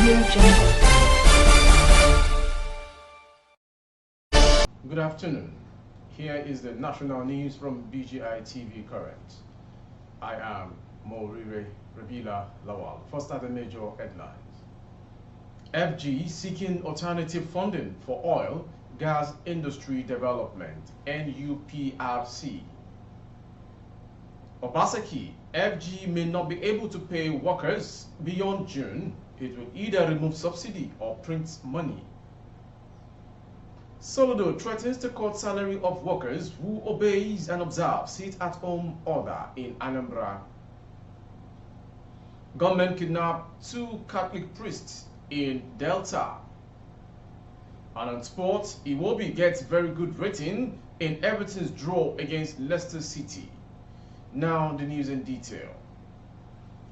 Good afternoon. Here is the national news from BGI TV Current. I am Morire Rabila Lawal. First are the major headlines. FG seeking alternative funding for oil, gas industry development, NUPRC. Obaseki, FG may not be able to pay workers beyond June. It will either remove subsidy or print money. Soludo threatens to cut salary of workers who obeys and observes sit-at-home order in Anambra. Government kidnapped 2 Catholic priests in Delta. And on sports, Iwobi gets very good rating in Everton's draw against Leicester City. Now the news in detail.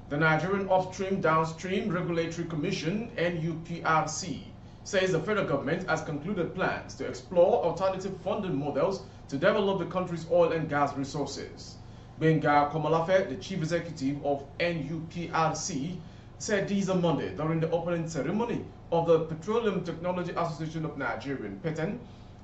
The Nigerian Upstream Downstream Regulatory Commission, NUPRC, says the federal government has concluded plans to explore alternative funding models to develop the country's oil and gas resources. Benga Komolafe, the chief executive of NUPRC, said this on Monday during the opening ceremony of the Petroleum Technology Association of Nigeria PETEN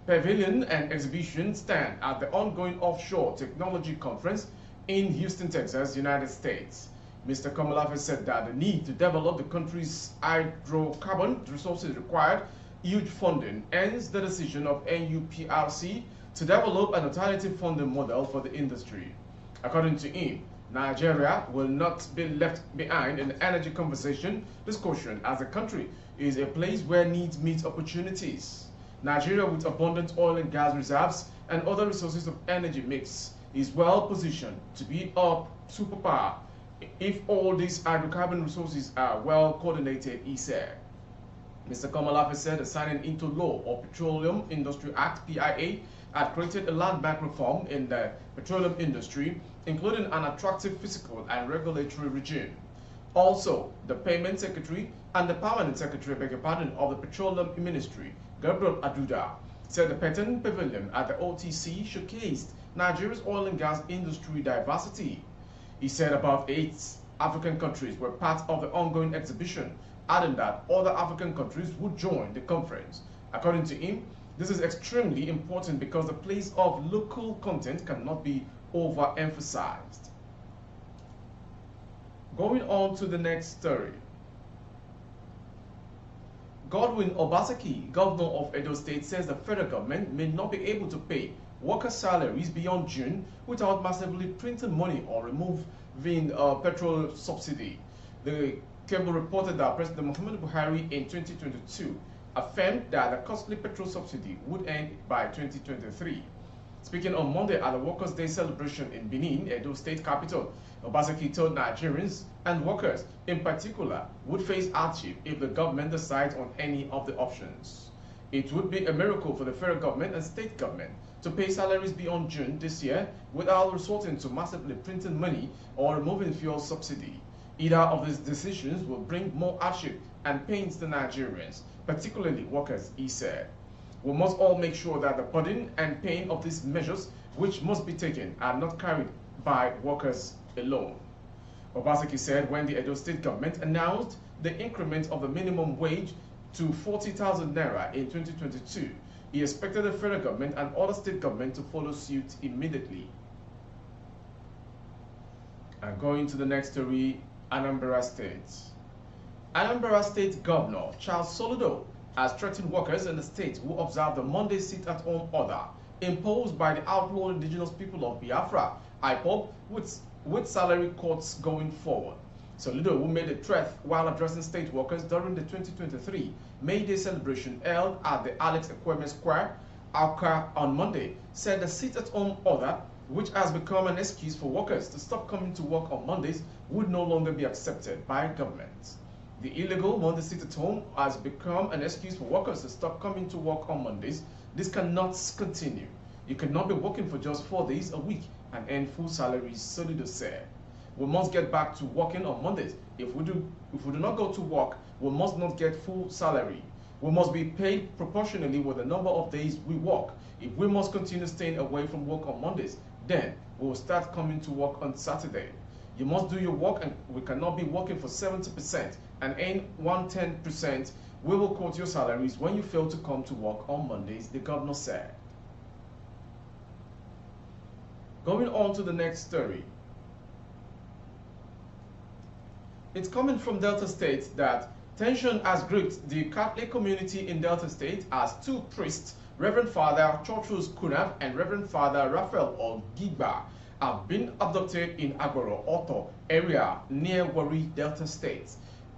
Pavilion and Exhibition stand at the ongoing Offshore Technology Conference in Houston, Texas, United States. Mr. Komolafe said that the need to develop the country's hydrocarbon resources required huge funding, hence the decision of NUPRC to develop an alternative funding model for the industry. According to him, Nigeria will not be left behind in the energy conversation discussion, as the country is a place where needs meet opportunities. Nigeria, with abundant oil and gas reserves and other resources of energy mix, is well positioned to be a superpower if all these hydrocarbon resources are well coordinated, he said. Mr. Komolafe said the signing into law of Petroleum Industry Act (PIA) had created a landmark reform in the petroleum industry, including an attractive fiscal and regulatory regime. Also, the payment secretary and the permanent secretary, of the Petroleum Ministry, Gabriel Aduda, said the patent pavilion at the OTC showcased Nigeria's oil and gas industry diversity. He said about 8 African countries were part of the ongoing exhibition, adding that other African countries would join the conference. According to him, this is extremely important because the place of local content cannot be overemphasized. Going on to the next story. Godwin Obaseki, governor of Edo State, says the federal government may not be able to pay worker salaries beyond June without massively printing money or removing petrol subsidy. The cable reported that President Muhammadu Buhari in 2022 affirmed that the costly petrol subsidy would end by 2023. Speaking on Monday at the Workers' Day celebration in Benin, Edo State capital, Obaseki told Nigerians and workers in particular would face hardship if the government decides on any of the options. It would be a miracle for the federal government and state government to pay salaries beyond June this year without resorting to massively printing money or removing fuel subsidy. Either of these decisions will bring more hardship and pain to Nigerians, particularly workers, he said. We must all make sure that the burden and pain of these measures which must be taken are not carried by workers alone. Obaseki said when the Edo State government announced the increment of the minimum wage to 40,000 naira in 2022, he expected the federal government and other state governments to follow suit immediately. And going to the next story, Anambra State. Anambra State Governor Charles Soludo has threatened workers in the state who observe the Monday sit-at-home order imposed by the outlawed indigenous people of Biafra, IPOB, with salary cuts going forward. Soludo, who made a threat while addressing state workers during the 2023 May Day celebration held at the Alex Ekweme Square, Awka, on Monday, said the sit-at-home order, which has become an excuse for workers to stop coming to work on Mondays, would no longer be accepted by government. The illegal Monday sit-at-home has become an excuse for workers to stop coming to work on Mondays. This cannot continue. You cannot be working for just 4 days a week and earn full salaries, Soludo said. We must get back to working on Mondays. If we do not go to work, we must not get full salary. We must be paid proportionally with the number of days we work. If we must continue staying away from work on Mondays, then we will start coming to work on Saturday. You must do your work, and we cannot be working for 70% and earn 110%. We will cut your salaries when you fail to come to work on Mondays, the governor said. Going on to the next story. It's coming from Delta State that tension has gripped the Catholic community in Delta State as two priests, Reverend Father Chochus Kunaf and Reverend Father Raphael Ogigba, have been abducted in Agboro Oto area near Warri, Delta State.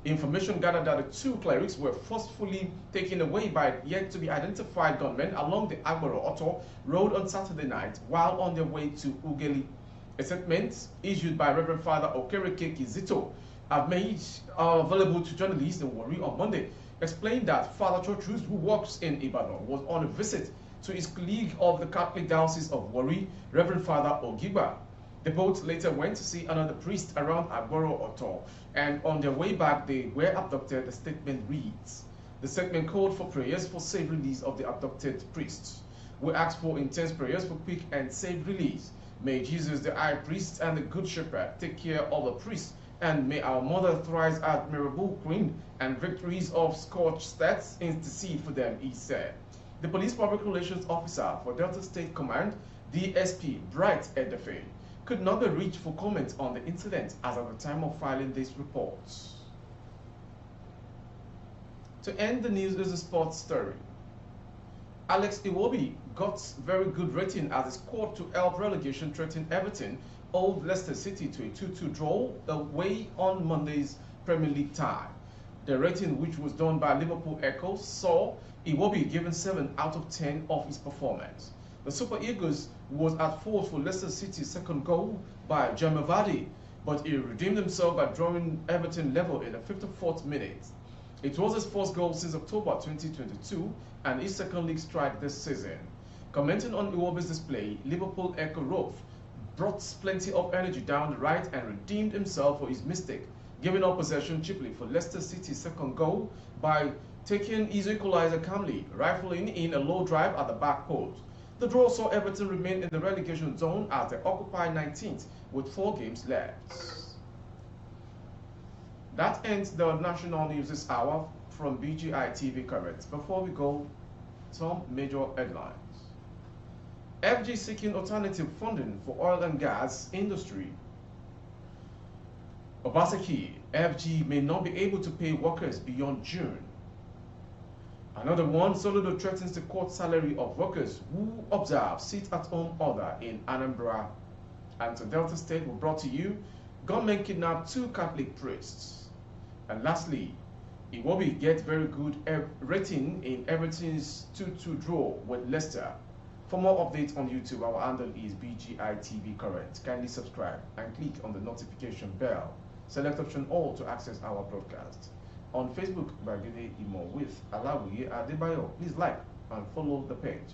Information gathered that the two clerics were forcefully taken away by yet to be identified gunmen along the Agboro Oto road on Saturday night while on their way to Ugeli. A statement issued by Reverend Father Okereke Kizito have made available to journalists in Warri on Monday, explained that Father Chochus, who works in Ibadan, was on a visit to his colleague of the Catholic Diocese of Warri, Reverend Father Ogigba. The both later went to see another priest around Agboro Oto, and on their way back they were abducted, the statement reads. The statement called for prayers for safe release of the abducted priests. We ask for intense prayers for quick and safe release. May Jesus, the High Priest and the Good Shepherd, take care of the priests, and may our Mother thrice admirable Queen and victories of scorched stats intercede for them, he said. The Police Public Relations Officer for Delta State Command, DSP Bright Edefe, could not be reached for comment on the incident as at the time of filing this report. To end the news is a sports story. Alex Iwobi got very good rating as his squad to help relegation threaten Everton owed Leicester City to a 2-2 draw away on Monday's Premier League tie. The rating, which was done by Liverpool Echo, saw Iwobi given 7 out of 10 of his performance. The Super Eagles was at fault for Leicester City's second goal by Jamie Vardy, but he redeemed himself by drawing Everton level in the 54th minute. It was his first goal since October 2022 and his second league strike this season. Commenting on Iwobi's display, Liverpool Echo wrote, brought plenty of energy down the right and redeemed himself for his mistake, giving up possession cheaply for Leicester City's second goal by taking his equalizer calmly, rifling in a low drive at the back post. The draw saw Everton remain in the relegation zone as they occupy 19th with 4 games left. That ends the national news this hour from BGI TV Current. Before we go, some major headlines. FG seeking alternative funding for oil and gas industry. Obaseki, FG may not be able to pay workers beyond June. Another one, Soludo threatens the court salary of workers who observe sit-at-home order in Anambra. And to Delta State, we brought to you, gunmen kidnapped 2 Catholic priests. And lastly, Iwobi gets very good rating in Everton's 2-2 draw with Leicester. For more updates on YouTube, our handle is BGI TV Current. Kindly subscribe and click on the notification bell. Select option all to access our broadcast. On Facebook, Bagede Imo with Alawiye Adebayo. Please like and follow the page.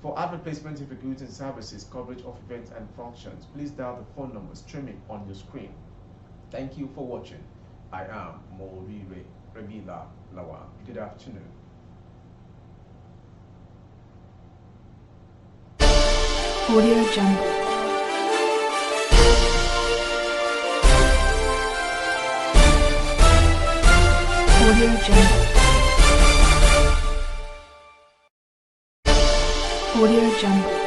For advert placement of goods and services, coverage of events and functions, please dial the phone number streaming on your screen. Thank you for watching. I am Morire Rebila Lawa. Good afternoon. Audio Jungle. Audio Jungle. Audio Jungle.